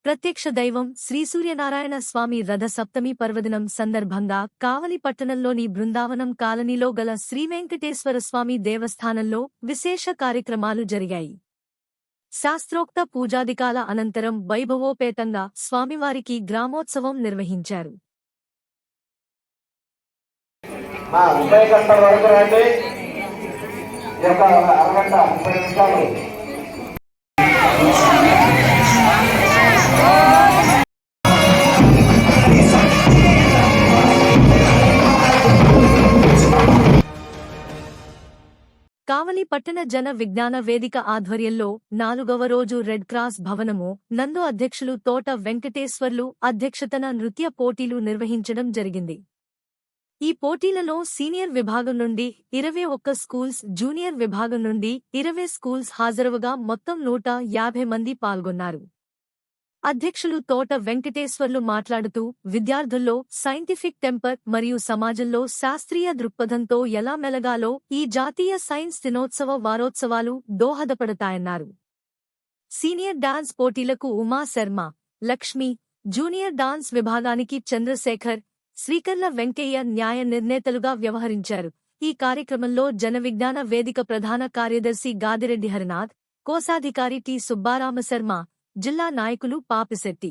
ప్రత్యక్ష దైవం శ్రీ సూర్యనారాయణ స్వామి రథ సప్తమి పర్వదినం సందర్భంగా కావలి పట్టణంలోని బృందావనం కాలనీలో గల శ్రీవెంకటేశ్వర స్వామి దేవస్థానంలో విశేష కార్యక్రమాలు జరిగాయి. శాస్త్రోక్త పూజాదికాల అనంతరం వైభవోపేతంగా స్వామివారికి గ్రామోత్సవం నిర్వహించారు. కావలి పట్టణ జన విజ్ఞాన వేదిక ఆధ్వర్యంలో 4వ రోజు రెడ్ క్రాస్ భవనము నందు అధ్యక్షులు తోట వెంకటేశ్వర్లు అధ్యక్షతన నృత్య పోటీలు నిర్వహించడం జరిగింది. ఈ పోటీలలో సీనియర్ విభాగం నుండి 21 స్కూల్స్, జూనియర్ విభాగం నుండి 20 స్కూల్స్ హాజరవగా మొత్తం 150 మంది పాల్గొన్నారు. అధ్యక్షులు తోట వెంకటేశ్వర్లు మాట్లాడుతూ విద్యార్థుల్లో సైంటిఫిక్ టెంపర్ మరియు సమాజంలో శాస్త్రీయ దృక్పథంతో ఎలా మెలగాలో ఈ జాతీయ సైన్స్ దినోత్సవ వారోత్సవాలు దోహదపడతాయన్నారు. సీనియర్ డాన్స్ పోటీలకు ఉమా శర్మ, లక్ష్మి, జూనియర్ డాన్స్ విభాగానికి చంద్రశేఖర్, శ్రీకర్ల వెంకయ్య న్యాయ నిర్ణేతలుగా వ్యవహరించారు. ఈ కార్యక్రమంలో జనవిజ్ఞాన వేదిక ప్రధాన కార్యదర్శి గాదిరెడ్డి హరినాథ్, కోశాధికారి టి సుబ్బారామశర్మ, జిల్లా నాయకులు పాపిశెట్టి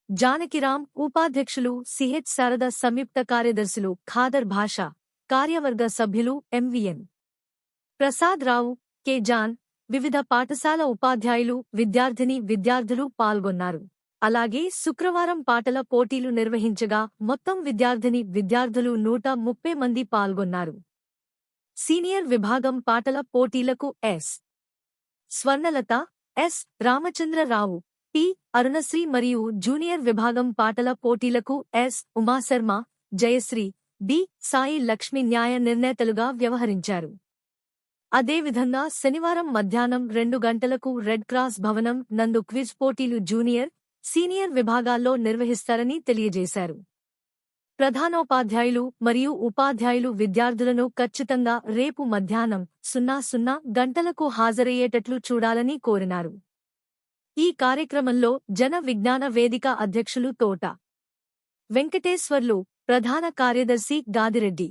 జానకిరాం, ఉపాధ్యక్షులు సిహెచ్ శారద, సంయుక్త కార్యదర్శులు ఖాదర్ భాష, కార్యవర్గ సభ్యులు ఎంవిఎన్ ప్రసాద్ రావు, కె జాన్, వివిధ పాఠశాల ఉపాధ్యాయులు, విద్యార్థులు పాల్గొన్నారు. అలాగే శుక్రవారం పాటల పోటీలు నిర్వహించగా మొత్తం విద్యార్థులు 130 మంది పాల్గొన్నారు. సీనియర్ విభాగం పాటల పోటీలకు S. Swarnalatha, S. Ramachandrarao, P. Arunasri మరియు జూనియర్ విభాగం పాటల పోటీలకు ఎస్. ఉమాశర్మ, జయశ్రీ, బి. సాయి లక్ష్మి న్యాయ నిర్ణేతలుగా వ్యవహరించారు. అదేవిధంగా శనివారం మధ్యాహ్నం 2 గంటలకు రెడ్ క్రాస్ భవనం నందు క్విజ్ పోటీలు జూనియర్, సీనియర్ విభాగాల్లో నిర్వహిస్తారని తెలియజేశారు. ప్రధానోపాధ్యాయులు మరియు ఉపాధ్యాయులు విద్యార్థులను ఖచ్చితంగా రేపు మధ్యాహ్నం 00 గంటలకు హాజరయ్యేటట్లు చూడాలని కోరినారు. ఈ కార్యక్రమంలో జన విజ్ఞాన వేదిక అధ్యక్షులు తోట వెంకటేశ్వర్లు, ప్రధాన కార్యదర్శి గాదిరెడ్డి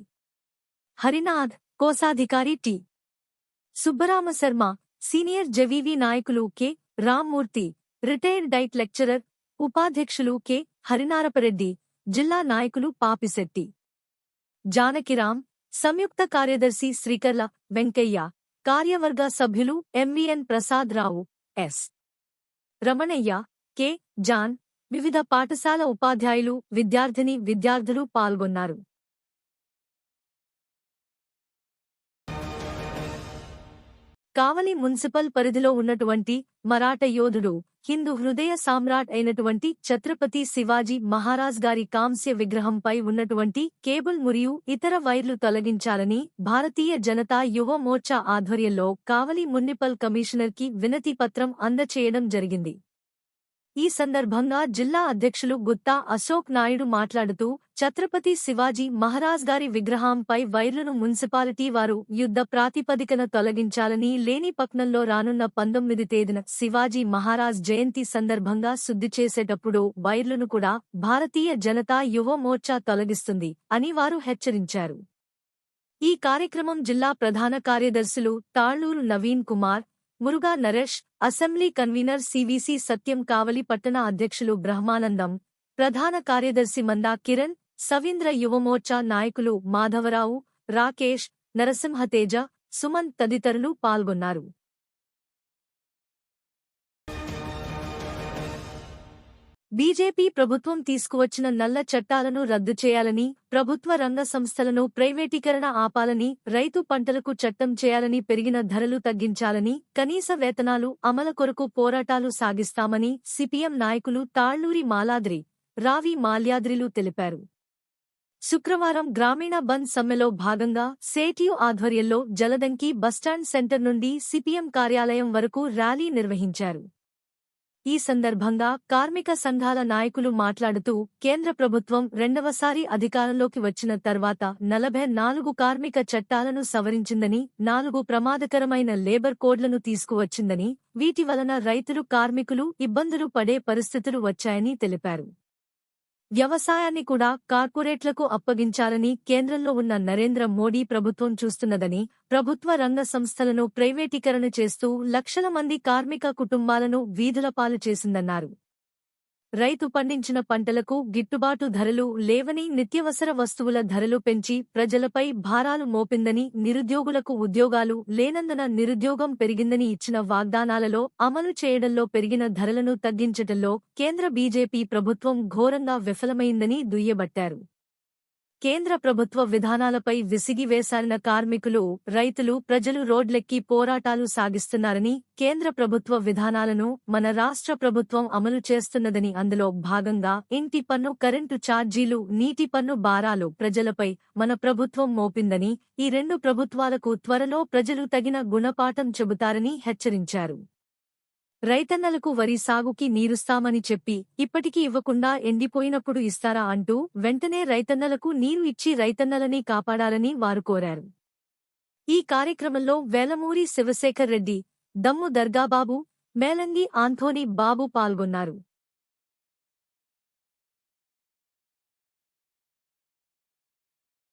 హరినాథ్, కోశాధికారి టి. సుబ్బరామశర్మ, సీనియర్ జెవివి నాయకులు K. Rammurthy, retired diet lecturer, ఉపాధ్యక్షులు కె. హరినారపరెడ్డి, జిల్లా నాయకులు పాపిశెట్టి జానకిరాం, సంయుక్త కార్యదర్శి శ్రీకర్ల వెంకయ్య, కార్యవర్గ సభ్యులు ఎంవిఎన్ ప్రసాద్ రావు, ఎస్. రమణయ్య, కె. జాన్, వివిధ పాఠశాల ఉపాధ్యాయులు, విద్యార్థులు పాల్గొన్నారు. కావలి మున్సిపల్ పరిధిలో ఉన్నటువంటి మరాఠ యోధుడు, హిందూ హృదయ సామ్రాట్ అయినటువంటి ఛత్రపతి శివాజీ మహారాజ్ గారి కాంస్య విగ్రహంపై ఉన్నటువంటి కేబుల్ మరియు ఇతర వైర్లు తొలగించాలని భారతీయ జనతా యువ మోర్చా ఆధ్వర్యంలో కావలి మున్సిపల్ కమిషనర్కి వినతి పత్రం అందచేయడం జరిగింది. ఈ సందర్భంగా జిల్లా అధ్యక్షులు గుత్తా అశోక్ నాయుడు మాట్లాడుతూ ఛత్రపతి శివాజీ మహారాజ్ గారి విగ్రహంపై వైర్లను మున్సిపాలిటీ వారు యుద్ధ ప్రాతిపదికన తొలగించాలని, లేని పట్నంలో రానున్న 19 తేదీన శివాజీ మహారాజ్ జయంతి సందర్భంగా శుద్ధి చేసేటప్పుడు వైర్లను కూడా భారతీయ జనతా యువ మోర్చా తొలగిస్తుంది అని వారు హెచ్చరించారు. ఈ కార్యక్రమం జిల్లా ప్రధాన కార్యదర్శులు Talluru Naveen Kumar, Muruga Naresh, assembly convener CVC Satyam, Kavali పట్టణ అధ్యక్షులు బ్రహ్మానందం, ప్రధాన కార్యదర్శి మందా కిరణ్, సవీంద్ర యువమోర్చా నాయకులు మాధవరావు, రాకేష్, నరసింహతేజ, సుమన్ తదితరులు పాల్గొన్నారు. బీజేపీ ప్రభుత్వం తీసుకువచ్చిన నల్ల చట్టాలను రద్దు చేయాలని, ప్రభుత్వ రంగ సంస్థలను ప్రైవేటీకరణ ఆపాలని, రైతు పంటలకు చట్టం చేయాలని, పెరిగిన ధరలు తగ్గించాలని, కనీస వేతనాలు అమలు కొరకు పోరాటాలు సాగిస్తామని సిపిఎం నాయకులు తాళ్లూరి మాలాద్రి, రావి మాల్యాద్రిలు తెలిపారు. శుక్రవారం గ్రామీణ బంద్ సమ్మెలో భాగంగా సేటియు ఆధ్వర్యంలో జలదంకి బస్టాండ్ సెంటర్ నుండి సిపిఎం కార్యాలయం వరకు ర్యాలీ నిర్వహించారు. ఈ సందర్భంగా కార్మిక సంఘాల నాయకులు మాట్లాడుతూ కేంద్ర ప్రభుత్వం రెండవసారి అధికారంలోకి వచ్చిన తర్వాత 44 కార్మిక చట్టాలను సవరించిందని 4 ప్రమాదకరమైన లేబర్ కోడ్లను తీసుకువచ్చిందని వీటి వలన రైతులు కార్మికులు ఇబ్బందులు పడే పరిస్థితులు వచ్చాయని తెలిపారు. వ్యవసాయాన్ని కూడా కార్పొరేట్లకు అప్పగించాలని కేంద్రంలో ఉన్న నరేంద్ర మోడీ ప్రభుత్వం చూస్తున్నదని, ప్రభుత్వ రంగ సంస్థలను ప్రైవేటీకరణ చేస్తూ లక్షల మంది కార్మిక కుటుంబాలను వీధులపాలు చేసిందన్నారు. రైతు పండించిన పంటలకు గిట్టుబాటు ధరలు లేవని, నిత్యవసర వస్తువుల ధరలు పెంచి ప్రజలపై భారాలు మోపిందని, నిరుద్యోగులకు ఉద్యోగాలు లేనందున నిరుద్యోగం పెరిగిందని ఇచ్చిన వాగ్దానాలలో అమలు చేయడంలో పెరిగిన ధరలను తగ్గించటంలో కేంద్ర బీజేపీ ప్రభుత్వం ఘోరంగా విఫలమైందని దుయ్యబట్టారు. కేంద్ర ప్రభుత్వ విధానాలపై విసిగివేశారిన కార్మికులు, రైతులు, ప్రజలు రోడ్లెక్కి పోరాటాలు సాగిస్తున్నారని, కేంద్ర ప్రభుత్వ విధానాలను మన రాష్ట్ర ప్రభుత్వం అమలు చేస్తున్నదని, అందులో భాగంగా ఇంటి పన్ను, కరెంటు ఛార్జీలు, నీటి పన్ను భారాలు ప్రజలపై మన ప్రభుత్వం మోపిందని, ఈ రెండు ప్రభుత్వాలకు త్వరలో ప్రజలు తగిన గుణపాఠం చెబుతారని హెచ్చరించారు. రైతన్నలకు వరి సాగుకి నీరుస్తామని చెప్పి ఇప్పటికీ ఇవ్వకుండా ఎండిపోయినప్పుడు ఇస్తారా అంటూ వెంటనే రైతన్నలకు నీరు ఇచ్చి రైతన్నలని కాపాడాలని వారు కోరారు. ఈ కార్యక్రమంలో వేలమూరి శివశేఖర్ రెడ్డి, దమ్ము దర్గాబాబు, మేలంగి ఆంథోనీ బాబు పాల్గొన్నారు.